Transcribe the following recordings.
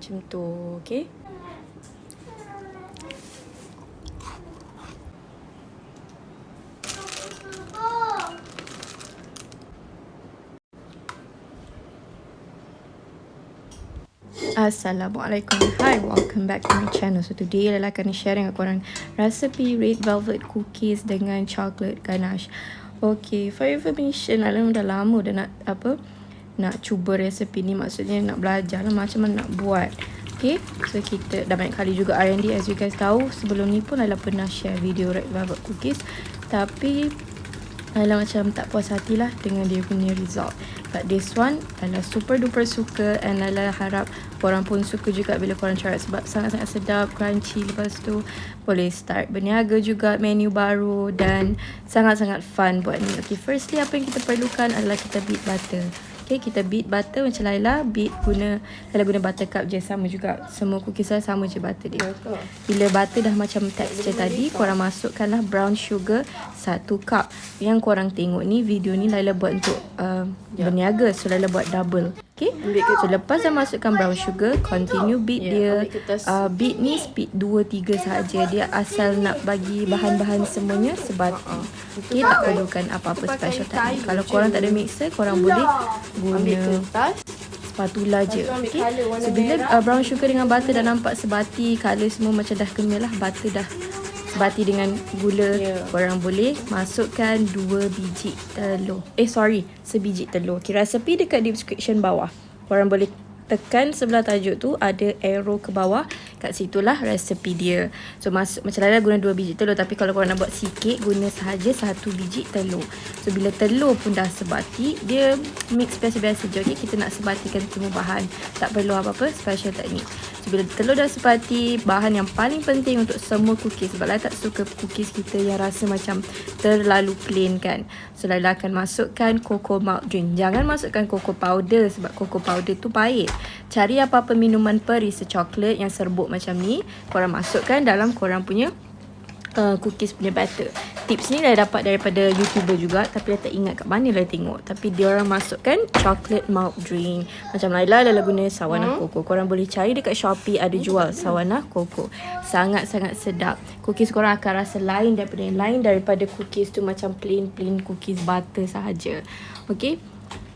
macam tu. Okay. Assalamualaikum. Hi, welcome back to my channel. So today Lala akan share dengan korang resepi red velvet cookies dengan chocolate ganache. Okay, for information, Lala dah lama dah nak cuba resepi ni. Maksudnya nak belajar lah macam mana nak buat. Okay, so kita dah banyak kali juga R&D, as you guys tahu. Sebelum ni pun Lala pernah share video red velvet cookies, tapi Lala macam tak puas hati lah dengan dia punya result. But this one Lala super duper suka, and Lala harap korang pun suka juga bila korang try, sebab sangat-sangat sedap, crunchy. Lepas tu boleh start berniaga juga menu baru, dan sangat-sangat fun buat ni. Okay, firstly apa yang kita perlukan adalah kita beat butter. Okay, kita beat butter macam Laila beat Lala guna buttercup je, sama juga. Semua cookies saya sama je butter dia. Bila butter dah macam texture tadi, korang masukkanlah brown sugar 1 cup. Yang korang tengok ni, video ni Laila buat untuk berniaga, so Laila buat double. Okay, so lepas dah masukkan brown sugar, continue beat dia. Beat ni speed 2-3 sahaja. Dia asal nak bagi bahan-bahan semuanya sebati. Okay, tak perlukan apa-apa special tadi. Kalau korang tak ada mixer, korang boleh guna spatula je. Okay, so bila brown sugar dengan butter dah nampak sebati, colour semua macam dah kemil lah, butter dah sebati dengan gula, korang boleh masukkan 2 biji telur. Sebiji telur. Okay, resepi dekat description bawah. Korang boleh tekan sebelah tajuk tu, ada arrow ke bawah, kat situlah resepi dia. So masuk macam Lala guna 2 biji telur, tapi kalau korang nak buat sikit, guna sahaja 1 biji telur. So bila telur pun dah sebati, dia mix biasa-biasa je. Okay, kita nak sebatikan semua bahan, tak perlu apa-apa special teknik. So bila telur dah sebati, bahan yang paling penting untuk semua cookies, sebab Lala tak suka cookies kita yang rasa macam terlalu plain kan. So Lala akan masukkan cocoa malt drink. Jangan masukkan cocoa powder, sebab cocoa powder tu pahit. Cari apa-apa minuman perisa coklat yang serbuk macam ni, korang masukkan dalam korang punya cookies punya batter. Tips ni dah dapat daripada YouTuber juga, tapi dah tak ingat kat mana lah tengok. Tapi dia orang masukkan chocolate malt drink. Macam Laila guna sawana coco. Korang boleh cari dekat Shopee, ada jual sawana coco. Sangat-sangat sedap. Cookies korang akan rasa lain daripada cookies tu macam plain cookies butter sahaja. Okay,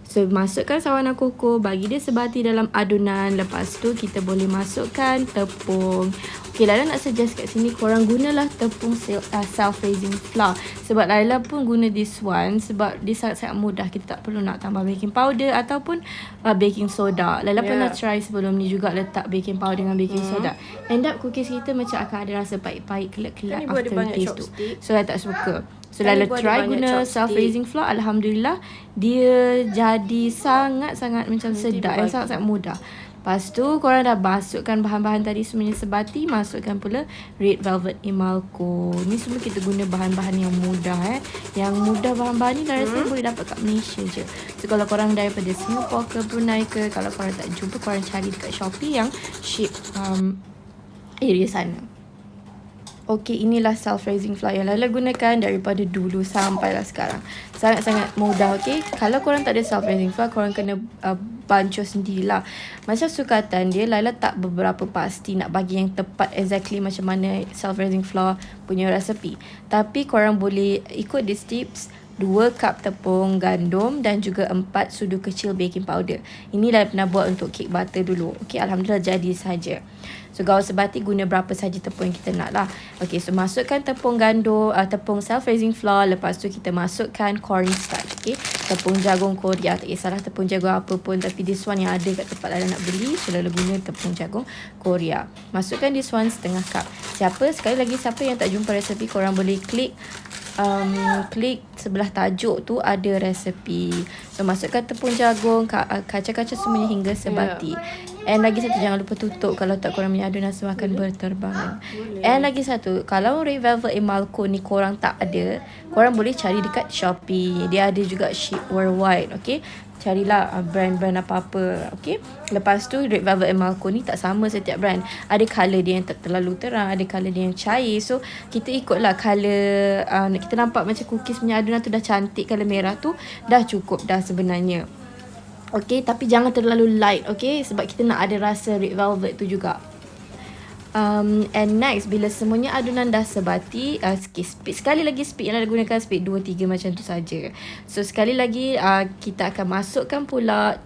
so masukkan sawana koko, bagi dia sebati dalam adunan. Lepas tu kita boleh masukkan tepung. Okay, Laila nak suggest kat sini korang gunalah tepung self-raising flour. Sebab Laila pun guna this one, sebab dia sangat-sangat mudah. Kita tak perlu nak tambah baking powder ataupun baking soda. Laila pernah try sebelum ni juga letak baking powder dengan baking soda. End up cookies kita macam akan ada rasa pahit-pahit, kelak-kelak aftertaste tu. So Laila tak suka. So Laila try guna self-raising flour. Alhamdulillah, dia jadi sangat-sangat macam sedap, yang sangat-sangat mudah. Lepas tu korang dah masukkan bahan-bahan tadi semuanya sebati, masukkan pula red velvet emalco. Ni semua kita guna bahan-bahan yang mudah Yang mudah bahan-bahan ni dah rasa boleh dapat kat Malaysia je. So kalau korang daripada Singapore ke Brunei ke, kalau korang tak jumpa, korang cari dekat Shopee yang ship area sana. Okay, inilah self-raising flour yang Lala gunakan daripada dulu sampailah sekarang. Sangat-sangat mudah. Okay, kalau korang tak ada self-raising flour, korang kena bancuh sendirilah. Macam sukatan dia, Lala tak beberapa pasti nak bagi yang tepat exactly macam mana self-raising flour punya resepi. Tapi korang boleh ikut these tips. 2 cup tepung gandum dan juga 4 sudu kecil baking powder. Ini Lala pernah buat untuk cake butter dulu. Okay, Alhamdulillah jadi saja. So gaul sebati guna berapa saja tepung yang kita nak lah. Okay, so masukkan tepung gandum, tepung self-raising flour. Lepas tu kita masukkan cornstarch. Okay, tepung jagung Korea. Tak kisahlah tepung jagung apa pun, tapi this one yang ada kat tempat Lala nak beli, so Lala guna tepung jagung Korea. Masukkan this one setengah cup. Sekali lagi siapa yang tak jumpa resepi, korang boleh klik sebelah tajuk tu, ada resepi. So masukkan tepung jagung, kacang-kacang semuanya hingga sebati. And lagi satu, jangan lupa tutup, kalau tak korang punya adunan semua akan berterbangan. And lagi satu, kalau red velvet emalco ni korang tak ada, korang boleh cari dekat Shopee. Dia ada juga ship worldwide. Okay, carilah brand-brand apa-apa. Okay, lepas tu red velvet emalco ni tak sama setiap brand. Ada colour dia yang tak terlalu terang, ada colour dia yang cair. So kita ikutlah colour, kita nampak macam cookies punya adunan tu dah cantik, colour merah tu dah cukup dah sebenarnya. Okay, tapi jangan terlalu light, okay? Sebab kita nak ada rasa red velvet tu juga. And next, bila semuanya adunan dah sebati, sekali lagi speed yang anda gunakan speed 2-3 macam tu saja. So sekali lagi kita akan masukkan pula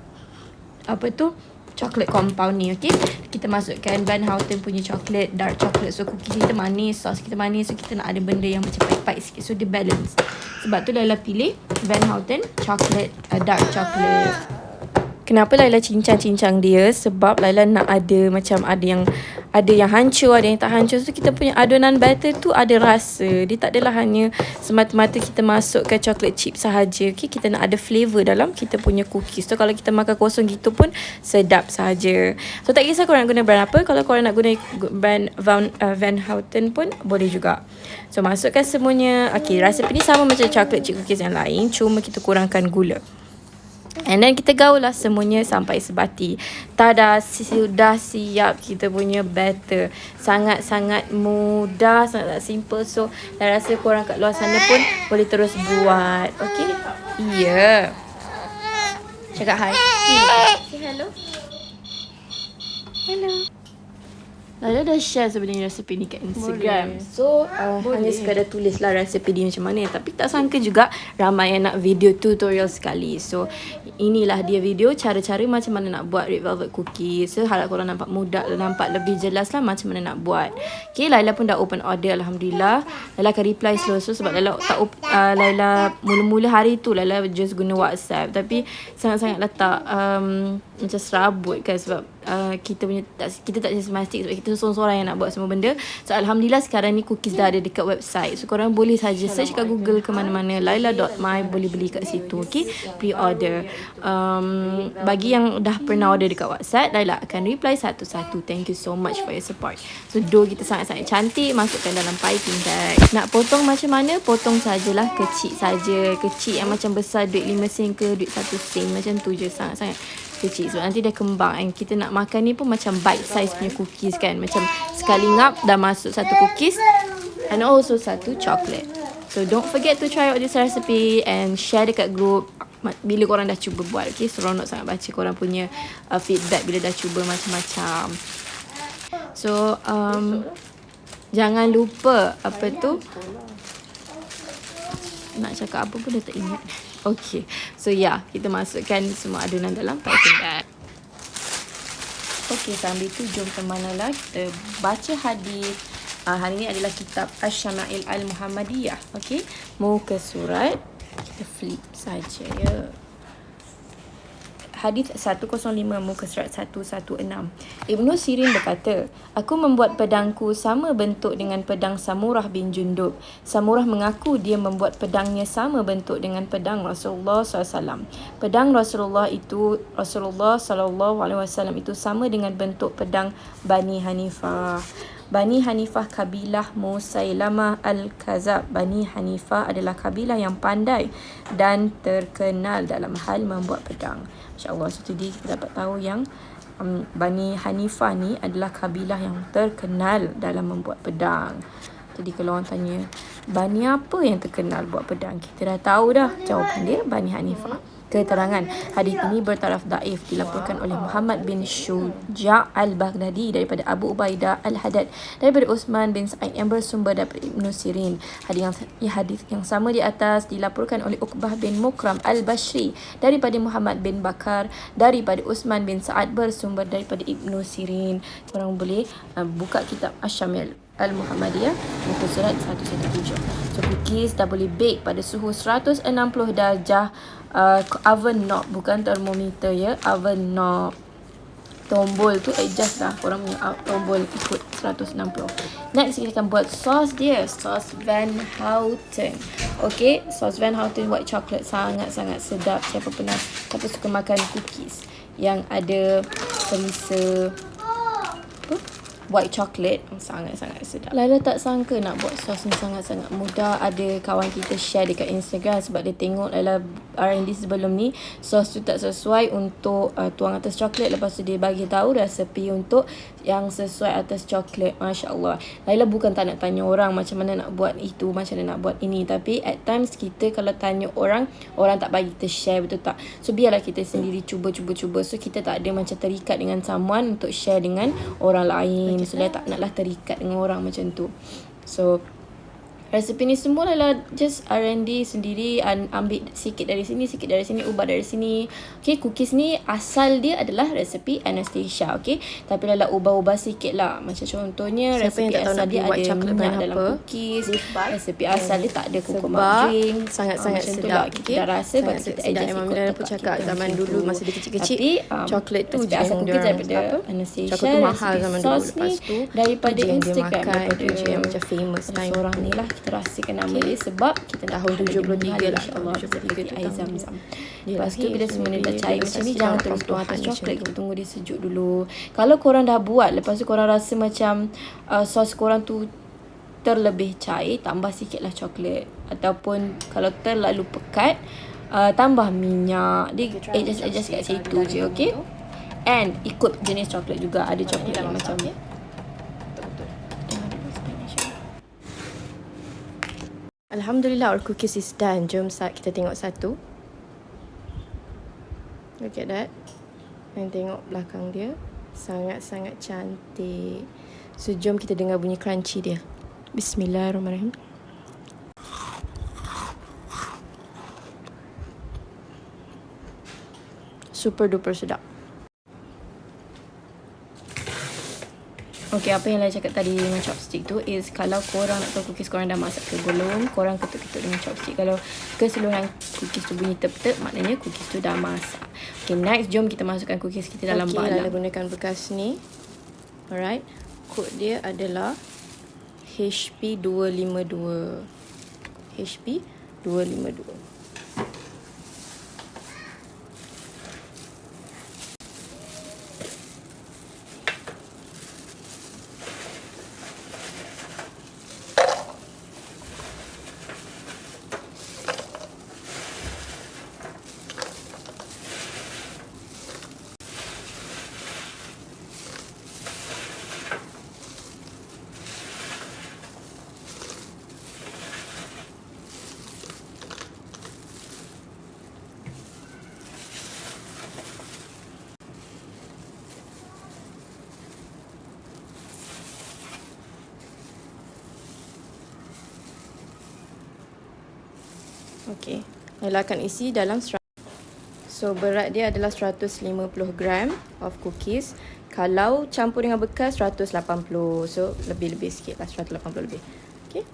apa tu, chocolate compound ni, okay? Kita masukkan Van Houten punya chocolate, dark chocolate. So cookies kita manis, sos kita manis. So kita nak ada benda yang macam pahit-pahit sikit, so dia balance. Sebab tu Laila pilih Van Houten chocolate, dark chocolate. Kenapa Laila cincang-cincang dia? Sebab Laila nak ada macam ada yang hancur, ada yang tak hancur. So kita punya adunan batter tu ada rasa. Dia tak adalah hanya semata-mata kita masukkan chocolate chip sahaja. Okay, kita nak ada flavor dalam kita punya cookies. So kalau kita makan kosong gitu pun sedap sahaja. So tak kisah korang nak guna brand apa. Kalau korang nak guna brand Van Houten pun boleh juga. So masukkan semuanya. Okay, rasa ni sama macam chocolate chip cookies yang lain, cuma kita kurangkan gula. And then kita gaul lah semuanya sampai sebati. Tada, sudah siap kita punya batter. Sangat-sangat mudah, sangat simple. So, saya rasa korang kat luar sana pun boleh terus buat. Okay? Ya. Cakap hi. Say hello. Hello. Laila dah share sebenarnya resepi ni kat Instagram. Boleh. So hanya sekadar tulislah resepi dia macam mana. Tapi tak sangka juga ramai yang nak video tutorial sekali. So inilah dia video cara-cara macam mana nak buat red velvet cookies. So harap korang nampak mudah, nampak lebih jelas lah macam mana nak buat. Okay, Laila pun dah open order, Alhamdulillah. Laila akan reply slow sebab Laila tak Laila mula-mula hari tu Laila just guna WhatsApp. Tapi sangat-sangat letak macam serabut kan, sebab kita tak sistematik, sebab kita seorang-seorang yang nak buat semua benda. So Alhamdulillah sekarang ni cookies dah ada dekat website. So korang boleh saja search kat Google ke mana-mana, laila.my, boleh beli kat situ. Okay, pre-order. Bagi yang dah pernah order dekat WhatsApp, Laila akan reply satu-satu. Thank you so much for your support. So dough kita sangat-sangat cantik, masukkan dalam piping bag. Nak potong macam mana, potong sajalah, kecil saja. Kecil yang macam besar duit 5 sen ke duit 1 sen, macam tu je, sangat-sangat kecil. Sebab nanti dia kembang. And kita nak makan ni pun macam bite size punya cookies kan. Macam sekali ngap dah masuk satu cookies and also satu chocolate. So don't forget to try out this recipe and share dekat group bila korang dah cuba buat. Okay, seronok sangat baca korang punya feedback bila dah cuba macam-macam. So jangan lupa apa tu, nak cakap apa pun dah tak ingat. Okay, so kita masukkan semua adunan dalam piping bag. Okay, sambil tu jom temanalah kita baca hadis. Hari ni adalah kitab Asy-Syama'il Al-Muhammadiyah. Okay, muka surat kita flip saja ya. Hadis 105 muka surat 116. Ibnu Sirin berkata, aku membuat pedangku sama bentuk dengan pedang Samurah bin Jundub. Samurah mengaku dia membuat pedangnya sama bentuk dengan pedang Rasulullah SAW. Pedang Rasulullah SAW itu sama dengan bentuk pedang Bani Hanifah. Bani Hanifah kabilah Musailamah Al-Kazab. Bani Hanifah adalah kabilah yang pandai dan terkenal dalam hal membuat pedang. InsyaAllah, so today kita dapat tahu yang Bani Hanifah ni adalah kabilah yang terkenal dalam membuat pedang. Jadi kalau orang tanya, Bani apa yang terkenal buat pedang? Kita dah tahu dah jawapan dia, Bani Hanifah. Keterangan hadis ini bertaraf daif, dilaporkan oleh Muhammad bin Syuja' al-Baghdadi daripada Abu Ubaidah al-Haddad daripada Uthman bin Sa'id yang bersumber daripada Ibnu Sirin. Hadis yang sama di atas dilaporkan oleh Uqbah bin Mukram al-Bashri daripada Muhammad bin Bakar daripada Uthman bin Sa'ad bersumber daripada Ibnu Sirin. Korang boleh buka kitab Asy-Syama'il Al-Muhammadiyah muka surat 117. So cookies dah boleh bake pada suhu 160 darjah oven knob, bukan termometer ya, oven knob. Tombol tu adjust lah, korang punya tombol ikut 160. Next kita akan buat sos dia, sos Van Houten. Okay, sos Van Houten white chocolate sangat-sangat sedap. Siapa suka makan cookies yang ada selesa white chocolate, sangat-sangat sedap. Laila tak sangka nak buat sos ni sangat-sangat mudah. Ada kawan kita share dekat Instagram sebab dia tengok Laila R&D sebelum ni, sos tu tak sesuai untuk tuang atas coklat. Lepas tu dia bagi tahu resepi untuk yang sesuai atas coklat. Masya Allah. Laila bukan tak nak tanya orang macam mana nak buat itu, macam mana nak buat ini. Tapi at times kita kalau tanya orang, orang tak bagi kita share, betul tak? So biarlah kita sendiri cuba. So kita tak ada macam terikat dengan someone untuk share dengan orang lain. So Laila tak naklah terikat dengan orang macam tu. So resepi ni semua adalah just R&D sendiri, ambil sikit dari sini, ubah dari sini. Okay, cookies ni asal dia adalah resepi Anastasia, okay. Tapi Lala ubah-ubah sikit lah. Macam contohnya, resepi asal dia ada minyak dalam cookies. Resepi asal dia tak ada coconut drink. Sangat-sangat sedap. Kita dah rasa sebab kita adjust ikut Mila pun cakap zaman dulu masa dia kecil-kecil, coklat tu je asal yang cookies dia daripada Anastasia. Coklat tu mahal zaman dulu. Lepas tu daripada Instagram, daripada yang macam famous time. Seorang ni lah kita rahsiakan nama dia sebab kita tahun 73 lah, insyaAllah 73 tu air zam-zam. Lepas tu bila semua ni dah cair macam ni, jangan terus tuang atas coklat. Kita tunggu dia sejuk dulu. Kalau korang dah buat, lepas tu korang rasa macam sos korang tu terlebih cair, tambah sikit lah coklat. Ataupun kalau terlalu pekat, tambah minyak. Dia adjust kat situ je, okay. And ikut jenis coklat juga. Ada coklat yang macam Alhamdulillah, our cookies is done. Jom kita tengok satu. Look at that. Dan tengok belakang dia. Sangat-sangat cantik. So, jom kita dengar bunyi crunchy dia. Bismillahirrahmanirrahim. Super duper sedap. Okay, apa yang Laila cakap tadi dengan chopstick tu is kalau korang nak tahu cookies korang dah masak ke belum, korang ketuk-ketuk dengan chopstick. Kalau keseluruhan cookies tu bunyi tep-tep, maknanya cookies tu dah masak. Okay, next jom kita masukkan cookies kita dalam balang. Laila gunakan bekas ni. Alright. Kod dia adalah HP 252. HP 252. Okey, Laila akan isi dalam so berat dia adalah 150 gram of cookies. Kalau campur dengan bekas 180. So lebih-lebih sikit lah, 180 lebih. Okey.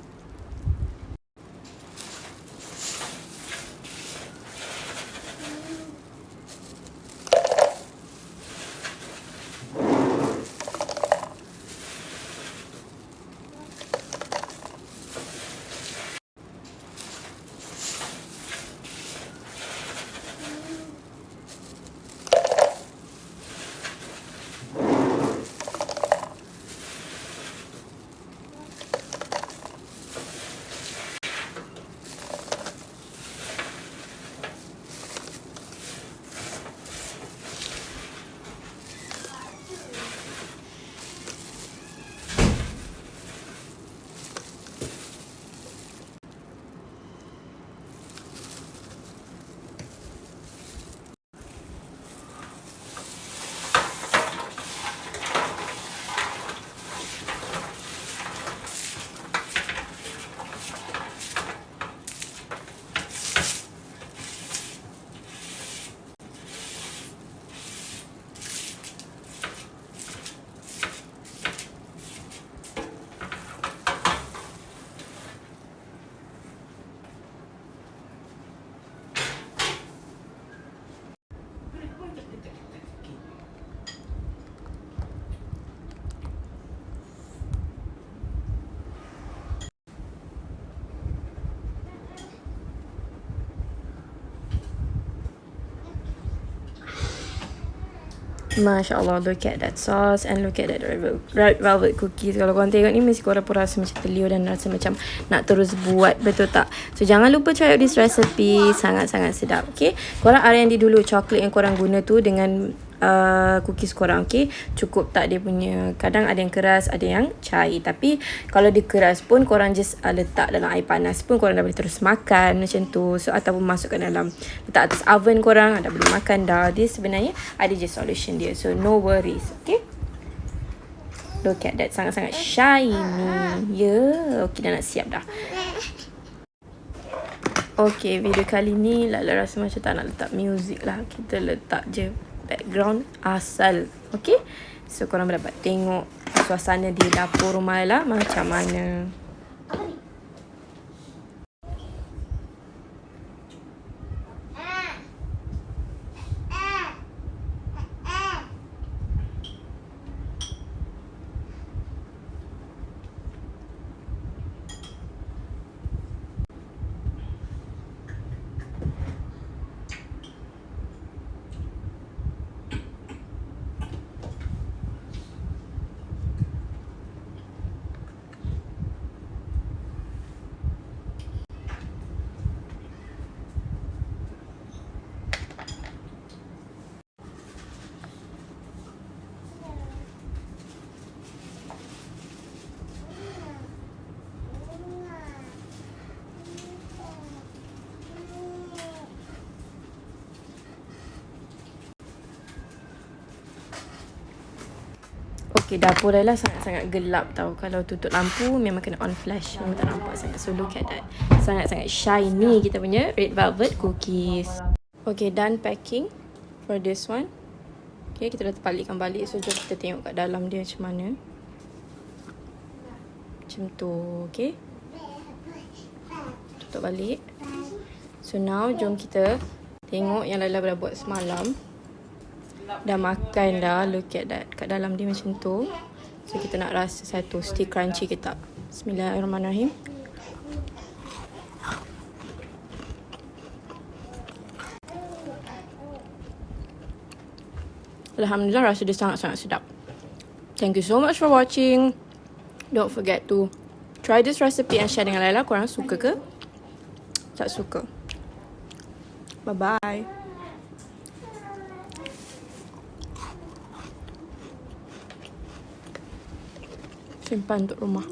Masya Allah, look at that sauce and look at that red velvet cookies. Kalau korang tengok ni, mesti korang pun rasa macam terliur dan rasa macam nak terus buat, betul tak? So, jangan lupa try out this recipe. Sangat-sangat sedap, okay? Korang R&D dulu coklat yang korang guna tu dengan cookies korang, okay? Cukup tak dia punya, kadang ada yang keras, ada yang cair. Tapi, kalau dia keras pun, korang just letak dalam air panas pun, korang dah boleh terus makan macam tu. So, ataupun masukkan dalam, letak atas oven korang, dah boleh makan dah. This sebenarnya ada je solution dia. So, no worries, okay? Look at that, sangat-sangat shiny. Okay, dah nak siap dah. Okay, video kali ni Lala rasa macam tak nak letak music lah. Kita letak je background asal, okay? So, korang dapat tengok suasana di dapur rumah Lala macam mana. Okay, dapur Laila sangat-sangat gelap tau. Kalau tutup lampu memang kena on flash. Memang tak nampak sangat. So, look at that. Sangat-sangat shiny kita punya red velvet cookies. Okay, done packing for this one. Okay, kita dah terbalikkan balik. So, jom kita tengok kat dalam dia macam mana. Macam tu, okay. Tutup balik. So, now jom kita tengok yang Laila dah buat semalam. Dah makan dah. Look at that. Kat dalam dia macam tu. So, kita nak rasa satu stick crunchy ke tak. Bismillahirrahmanirrahim. Alhamdulillah, rasa dia sangat-sangat sedap. Thank you so much for watching. Don't forget to try this recipe and share dengan Laila. Korang suka ke? Tak suka? Bye-bye. Simpan untuk rumah.